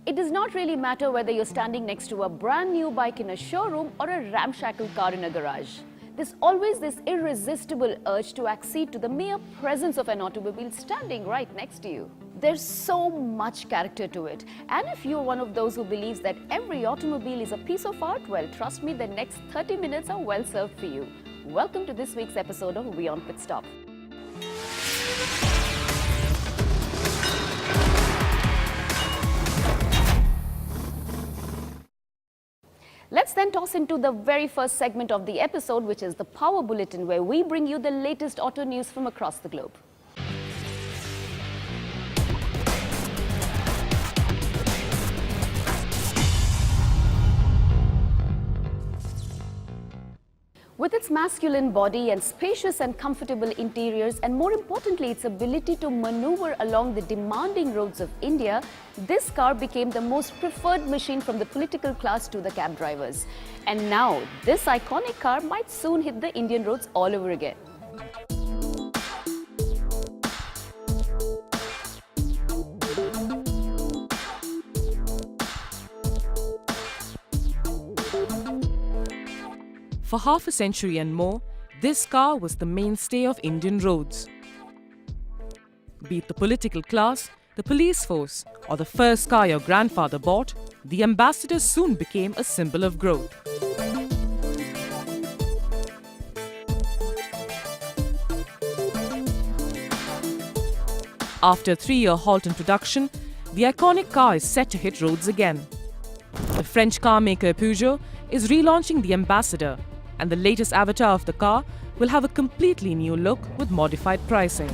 It does not really matter whether you're standing next to a brand new bike in a showroom or a ramshackle car in a garage. There's always this irresistible urge to accede to the mere presence of an automobile standing right next to you. There's so much character to it, and if you're one of those who believes that every automobile is a piece of art, well, trust me, the next 30 minutes are well served for you. Welcome to this week's episode of We on Pit Stop. Let's then toss into the very first segment of the episode, which is the Power Bulletin, where we bring you the latest auto news from across the globe. With its masculine body and spacious and comfortable interiors, and more importantly its ability to maneuver along the demanding roads of India, this car became the most preferred machine from the political class to the cab drivers. And now, this iconic car might soon hit the Indian roads all over again. For half a century and more, this car was the mainstay of Indian roads. Be it the political class, the police force, or the first car your grandfather bought, the Ambassador soon became a symbol of growth. After a 3-year halt in production, the iconic car is set to hit roads again. The French car maker Peugeot is relaunching the Ambassador, and the latest avatar of the car will have a completely new look with modified pricing.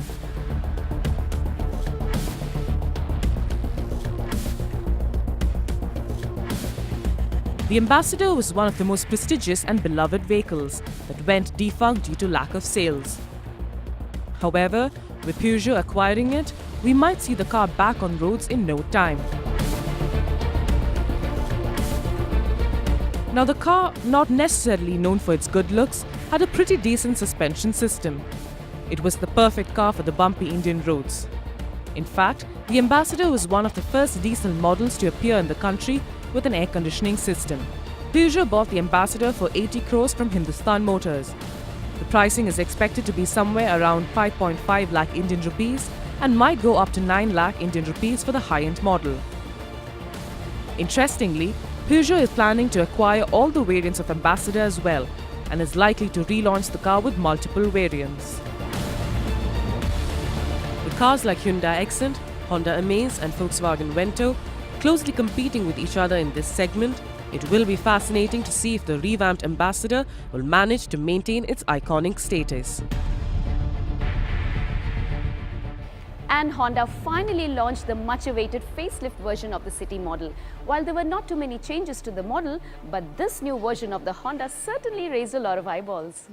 The Ambassador was one of the most prestigious and beloved vehicles that went defunct due to lack of sales. However, with Peugeot acquiring it, we might see the car back on roads in no time. Now, the car, not necessarily known for its good looks, had a pretty decent suspension system. It was the perfect car for the bumpy Indian roads. In fact, the Ambassador was one of the first diesel models to appear in the country with an air conditioning system. Peugeot bought the Ambassador for 80 crores from Hindustan Motors. The pricing is expected to be somewhere around 5.5 lakh Indian rupees and might go up to 9 lakh Indian rupees for the high-end model. Interestingly, Peugeot is planning to acquire all the variants of Ambassador as well, and is likely to relaunch the car with multiple variants. With cars like Hyundai Accent, Honda Amaze and Volkswagen Vento closely competing with each other in this segment, it will be fascinating to see if the revamped Ambassador will manage to maintain its iconic status. And Honda finally launched the much-awaited facelift version of the City model. While there were not too many changes to the model, but this new version of the Honda certainly raised a lot of eyeballs.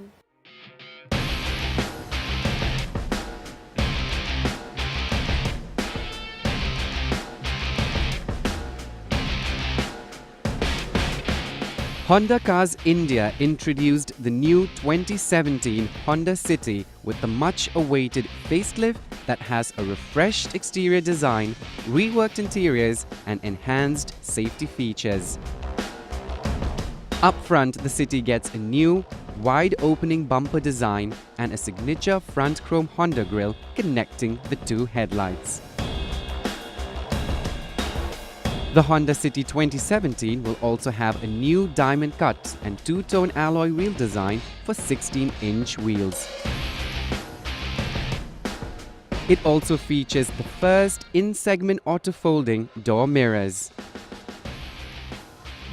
Honda Cars India introduced the new 2017 Honda City with the much-awaited facelift that has a refreshed exterior design, reworked interiors and enhanced safety features. Up front, the City gets a new, wide-opening bumper design and a signature front chrome Honda grille connecting the two headlights. The Honda City 2017 will also have a new diamond cut and two-tone alloy wheel design for 16-inch wheels. It also features the first in-segment auto-folding door mirrors.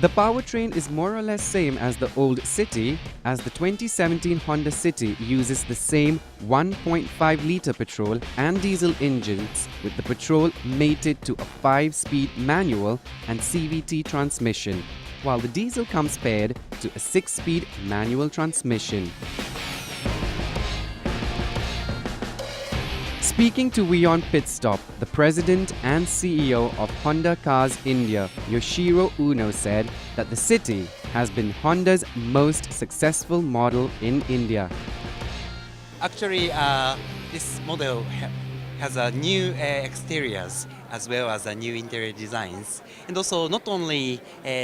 The powertrain is more or less same as the old City, as the 2017 Honda City uses the same 1.5-litre petrol and diesel engines, with the petrol mated to a 5-speed manual and CVT transmission, while the diesel comes paired to a 6-speed manual transmission. Speaking to We on Pit Stop, the president and CEO of Honda Cars India, Yoshiro Uno, said that the City has been Honda's most successful model in India. Actually, this model has a new exteriors as well as the new interior designs. And also not only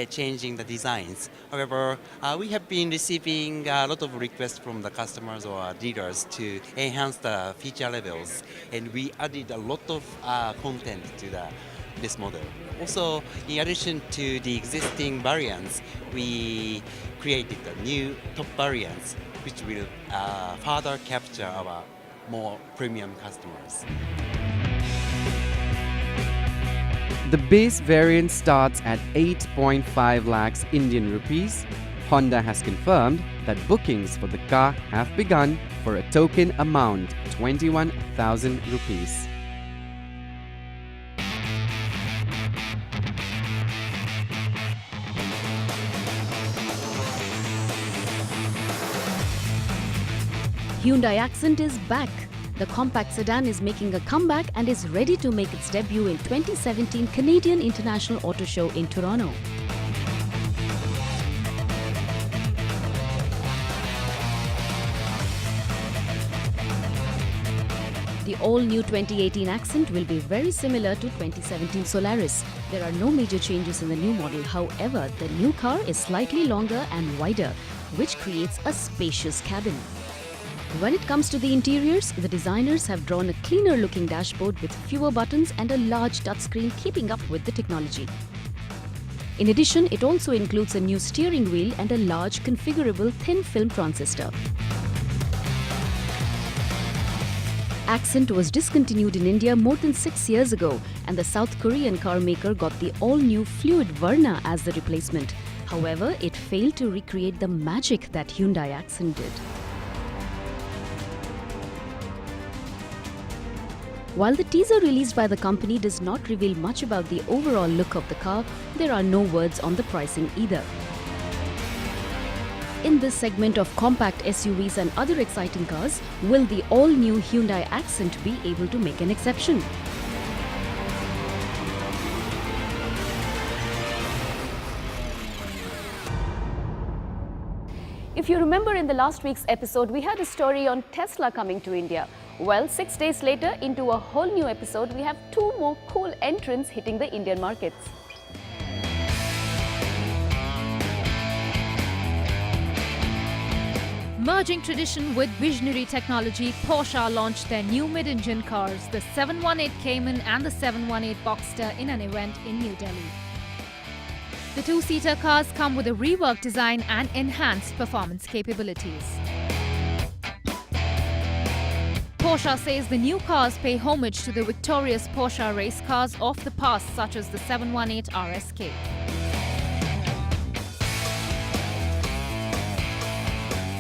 changing the designs, however, we have been receiving a lot of requests from the customers or dealers to enhance the feature levels, and we added a lot of content to this model. Also, in addition to the existing variants, we created a new top variants which will further capture our more premium customers. The base variant starts at 8.5 lakhs Indian rupees. Honda has confirmed that bookings for the car have begun for a token amount 21,000 rupees. Hyundai Accent is back. The compact sedan is making a comeback and is ready to make its debut in 2017 Canadian International Auto Show in Toronto. The all-new 2018 Accent will be very similar to 2017 Solaris. There are no major changes in the new model. However, the new car is slightly longer and wider, which creates a spacious cabin. When it comes to the interiors, the designers have drawn a cleaner-looking dashboard with fewer buttons and a large touchscreen keeping up with the technology. In addition, it also includes a new steering wheel and a large configurable thin-film transistor. Accent was discontinued in India more than 6 years ago, and the South Korean car maker got the all-new Fluid Verna as the replacement. However, it failed to recreate the magic that Hyundai Accent did. While the teaser released by the company does not reveal much about the overall look of the car, there are no words on the pricing either. In this segment of compact SUVs and other exciting cars, will the all-new Hyundai Accent be able to make an exception? If you remember, in the last week's episode, we had a story on Tesla coming to India. Well, 6 days later, into a whole new episode, we have 2 more cool entrants hitting the Indian markets. Merging tradition with visionary technology, Porsche launched their new mid-engine cars, the 718 Cayman and the 718 Boxster, in an event in New Delhi. The 2-seater cars come with a reworked design and enhanced performance capabilities. Porsche says the new cars pay homage to the victorious Porsche race cars of the past, such as the 718 RSK.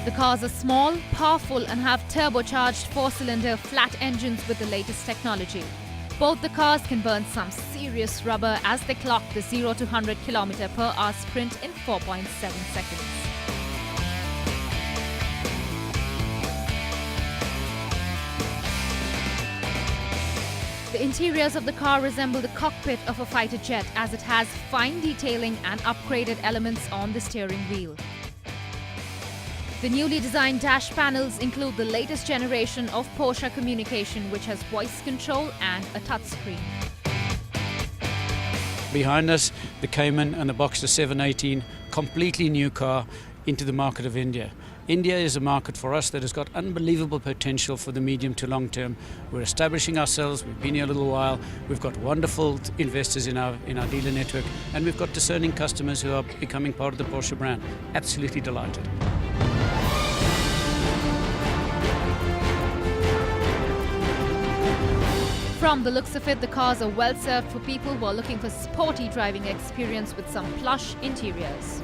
The cars are small, powerful and have turbocharged 4-cylinder flat engines with the latest technology. Both the cars can burn some serious rubber as they clock the 0 to 100 km/h sprint in 4.7 seconds. The interiors of the car resemble the cockpit of a fighter jet, as it has fine detailing and upgraded elements on the steering wheel. The newly designed dash panels include the latest generation of Porsche communication, which has voice control and a touchscreen. Behind us, the Cayman and the Boxster 718, completely new car into the market of India. India is a market for us that has got unbelievable potential for the medium to long term. We're establishing ourselves, we've been here a little while, we've got wonderful investors in our dealer network, and we've got discerning customers who are becoming part of the Porsche brand. Absolutely delighted. From the looks of it, the cars are well served for people who are looking for sporty driving experience with some plush interiors.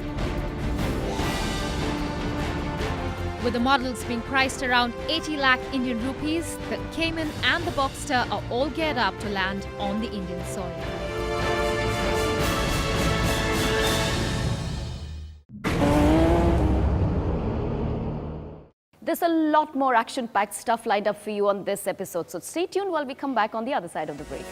With the models being priced around 80 lakh Indian rupees, the Cayman and the Boxster are all geared up to land on the Indian soil. There's a lot more action-packed stuff lined up for you on this episode, so stay tuned while we come back on the other side of the break.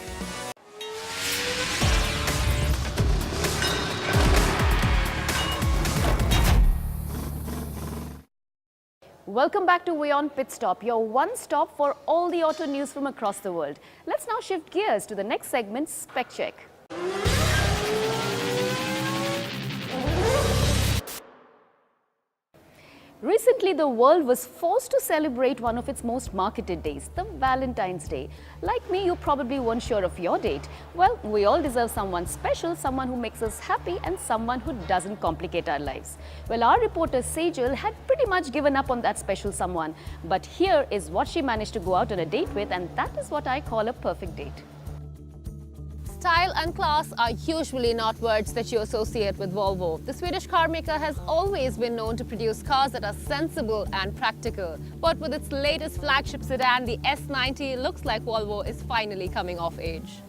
Welcome back to WION Pit Stop, your one stop for all the auto news from across the world. Let's now shift gears to the next segment, Spec Check. Recently, the world was forced to celebrate one of its most marketed days, the Valentine's Day. Like me, you probably weren't sure of your date. Well, we all deserve someone special, someone who makes us happy and someone who doesn't complicate our lives. Well, our reporter Sejal had pretty much given up on that special someone. But here is what she managed to go out on a date with, and that is what I call a perfect date. Style and class are usually not words that you associate with Volvo. The Swedish car maker has always been known to produce cars that are sensible and practical. But with its latest flagship sedan, the S90, looks like Volvo is finally coming of age.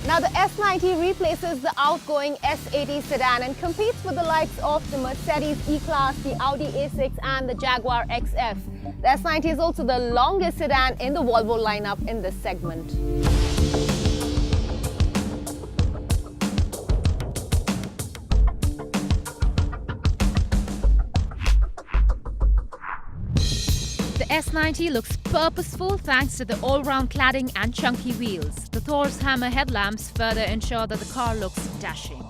Now the S90 replaces the outgoing S80 sedan and competes with the likes of the Mercedes E-Class, the Audi A6 and the Jaguar XF. The S90 is also the longest sedan in the Volvo lineup in this segment. The S90 looks purposeful thanks to the all-round cladding and chunky wheels. The Thor's hammer headlamps further ensure that the car looks dashing.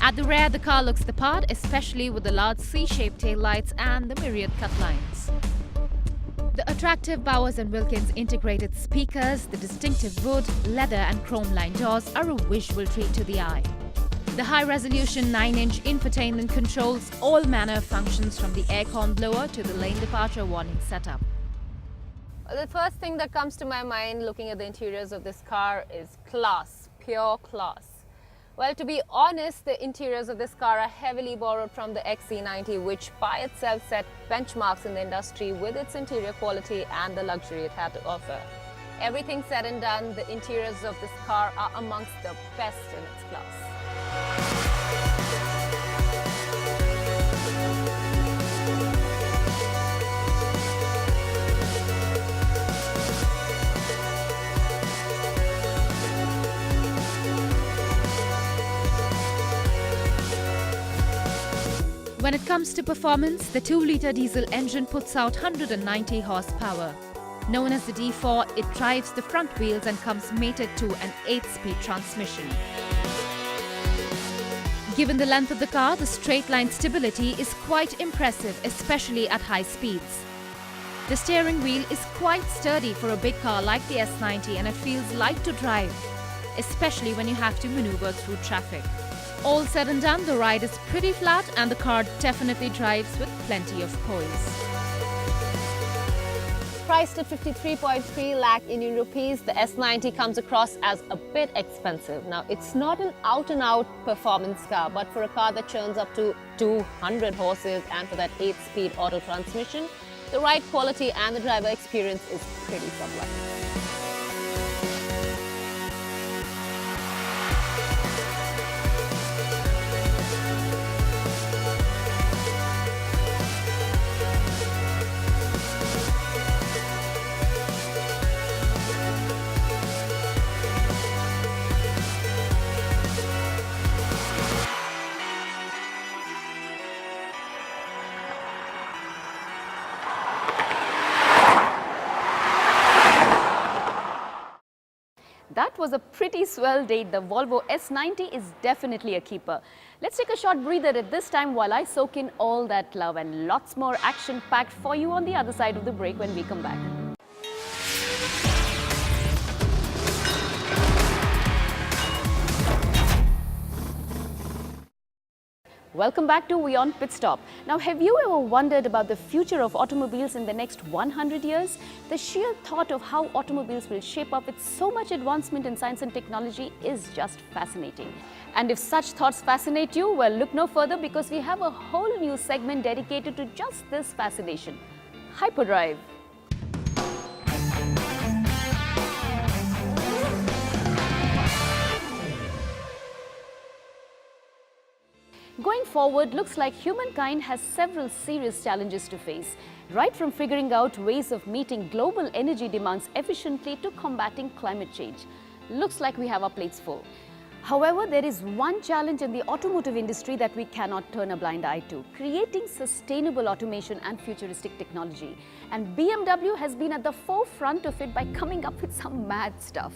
At the rear, the car looks the part, especially with the large C-shaped taillights and the myriad cut lines. The attractive Bowers & Wilkins integrated speakers, the distinctive wood, leather and chrome-lined doors are a visual treat to the eye. The high-resolution 9-inch infotainment controls all manner of functions from the aircon blower to the lane departure warning setup. The first thing that comes to my mind looking at the interiors of this car is class, pure class. Well, to be honest, the interiors of this car are heavily borrowed from the XC90, which by itself set benchmarks in the industry with its interior quality and the luxury it had to offer. Everything said and done, the interiors of this car are amongst the best in its class. When it comes to performance, the 2-litre diesel engine puts out 190 horsepower. Known as the D4, it drives the front wheels and comes mated to an 8-speed transmission. Given the length of the car, the straight-line stability is quite impressive, especially at high speeds. The steering wheel is quite sturdy for a big car like the S90 and it feels light to drive, especially when you have to maneuver through traffic. All said and done, the ride is pretty flat and the car definitely drives with plenty of poise. Priced at 53.3 lakh Indian rupees, the S90 comes across as a bit expensive. Now, it's not an out-and-out performance car, but for a car that churns up to 200 horses and for that 8-speed auto transmission, the ride quality and the driver experience is pretty sublime. That was a pretty swell date. The Volvo S90 is definitely a keeper. Let's take a short breather at this time while I soak in all that love, and lots more action packed for you on the other side of the break when we come back. Welcome back to WION Pit Stop. Now, have you ever wondered about the future of automobiles in the next 100 years? The sheer thought of how automobiles will shape up with so much advancement in science and technology is just fascinating. And if such thoughts fascinate you, well, look no further because we have a whole new segment dedicated to just this fascination, Hyperdrive. Going forward, looks like humankind has several serious challenges to face, right from figuring out ways of meeting global energy demands efficiently to combating climate change. Looks like we have our plates full. However, there is one challenge in the automotive industry that we cannot turn a blind eye to: creating sustainable automation and futuristic technology. And BMW has been at the forefront of it by coming up with some mad stuff.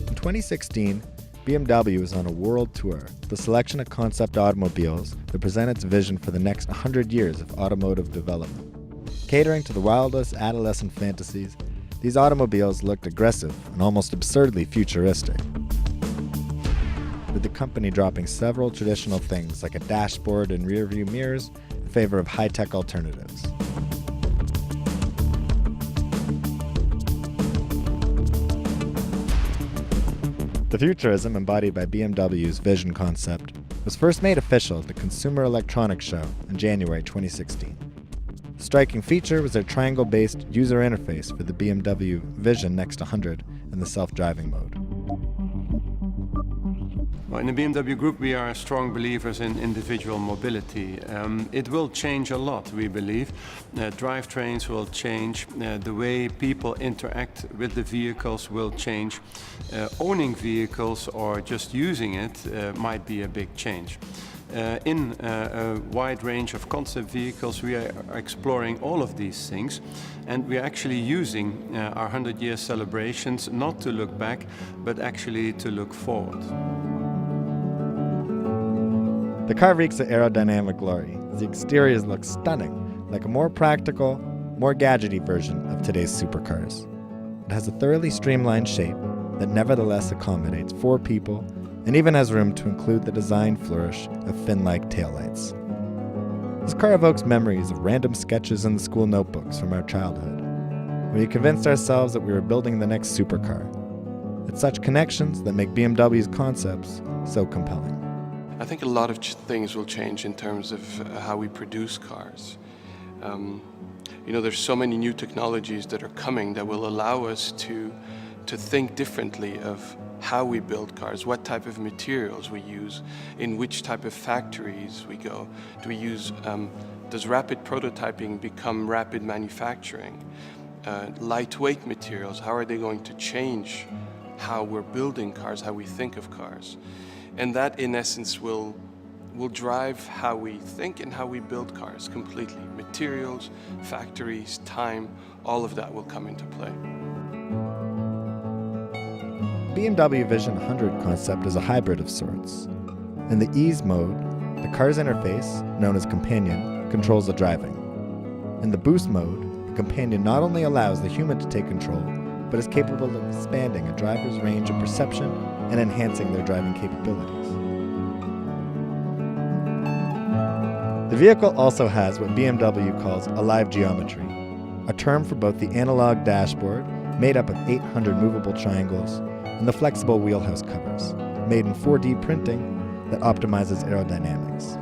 In 2016, BMW is on a world tour with a selection of concept automobiles that present its vision for the next 100 years of automotive development. Catering to the wildest adolescent fantasies, these automobiles looked aggressive and almost absurdly futuristic, with the company dropping several traditional things like a dashboard and rear-view mirrors in favor of high-tech alternatives. The futurism embodied by BMW's vision concept was first made official at the Consumer Electronics Show in January 2016. A striking feature was their triangle-based user interface for the BMW Vision Next 100 in the self-driving mode. Well, in the BMW Group, we are strong believers in individual mobility. It will change a lot, we believe. Drivetrains will change. The way people interact with the vehicles will change. Owning vehicles or just using it might be a big change. In a wide range of concept vehicles, we are exploring all of these things, and we are actually using our 100-year celebrations not to look back, but actually to look forward. The car reeks of aerodynamic glory as the exteriors look stunning, like a more practical, more gadgety version of today's supercars. It has a thoroughly streamlined shape that nevertheless accommodates 4 people and even has room to include the design flourish of fin-like taillights. This car evokes memories of random sketches in the school notebooks from our childhood, when we convinced ourselves that we were building the next supercar. It's such connections that make BMW's concepts so compelling. I think a lot of things will change in terms of how we produce cars. There's so many new technologies that are coming that will allow us to think differently of how we build cars, what type of materials we use, in which type of factories we go. Does rapid prototyping become rapid manufacturing? Lightweight materials, how are they going to change how we're building cars, how we think of cars? And that, in essence, will drive how we think and how we build cars completely. Materials, factories, time, all of that will come into play. BMW Vision 100 concept is a hybrid of sorts. In the ease mode, the car's interface, known as Companion, controls the driving. In the boost mode, the Companion not only allows the human to take control, but is capable of expanding a driver's range of perception and enhancing their driving capabilities. The vehicle also has what BMW calls a live geometry, a term for both the analog dashboard, made up of 800 movable triangles, and the flexible wheelhouse covers, made in 4D printing that optimizes aerodynamics.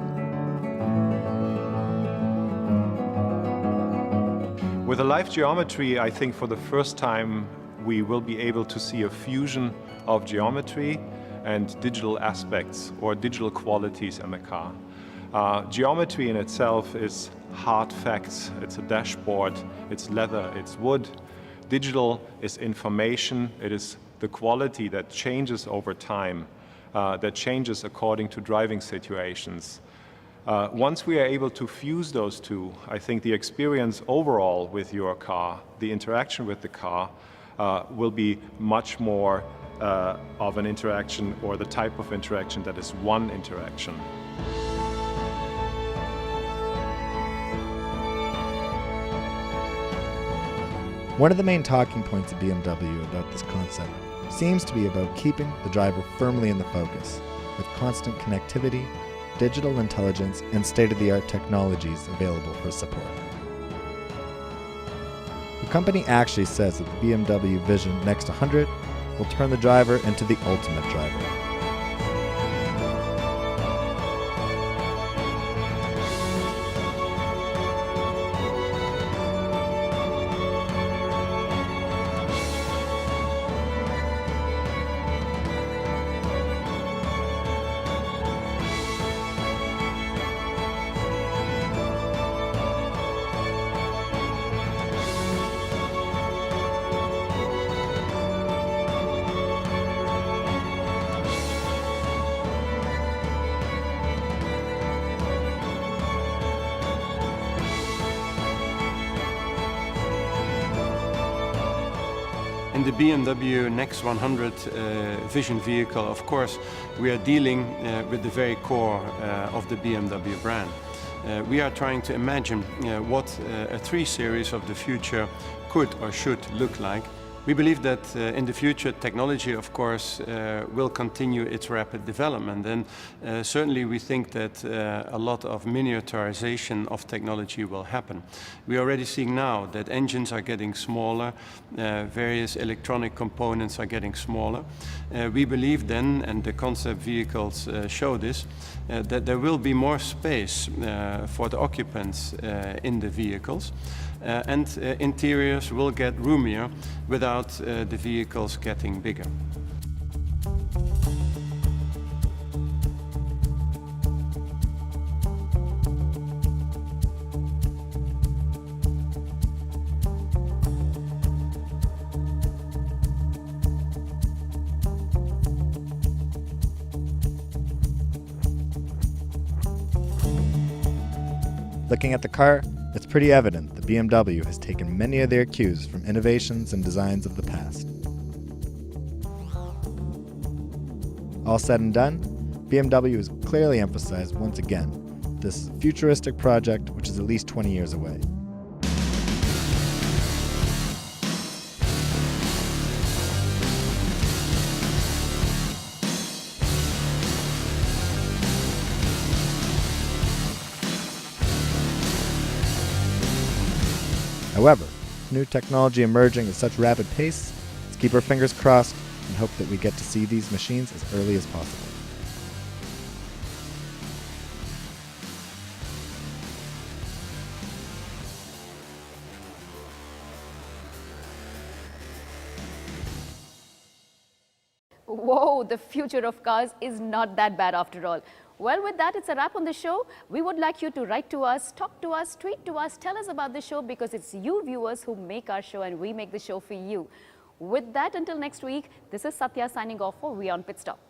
With a live geometry, I think for the first time we will be able to see a fusion of geometry and digital aspects or digital qualities in the car. Geometry in itself is hard facts. It's a dashboard, it's leather, it's wood. Digital is information. It is the quality that changes over time, that changes according to driving situations. Once we are able to fuse those two, I think the experience overall with your car, the interaction with the car, will be much more of an interaction, or the type of interaction that is one interaction. One of the main talking points of BMW about this concept seems to be about keeping the driver firmly in the focus, with constant connectivity, digital intelligence, and state-of-the-art technologies available for support. The company actually says that the BMW Vision Next 100 will turn the driver into the ultimate driver. In the BMW Next 100 vision vehicle, of course, we are dealing with the very core of the BMW brand. We are trying to imagine what a 3 Series of the future could or should look like. We believe that in the future technology, of course, will continue its rapid development, and certainly we think that a lot of miniaturization of technology will happen. We are already seeing now that engines are getting smaller, various electronic components are getting smaller. We believe then, and the concept vehicles show this, that there will be more space for the occupants in the vehicles. And interiors will get roomier without the vehicles getting bigger. Looking at the car, it's pretty evident that BMW has taken many of their cues from innovations and designs of the past. All said and done, BMW has clearly emphasized once again this futuristic project which is at least 20 years away. However, new technology emerging at such rapid pace, let's keep our fingers crossed and hope that we get to see these machines as early as possible. Whoa, the future of cars is not that bad after all. Well, with that, it's a wrap on the show. We would like you to write to us, talk to us, tweet to us, tell us about the show, because it's you viewers who make our show and we make the show for you. With that, until next week, this is Satya signing off for We on Pit Stop.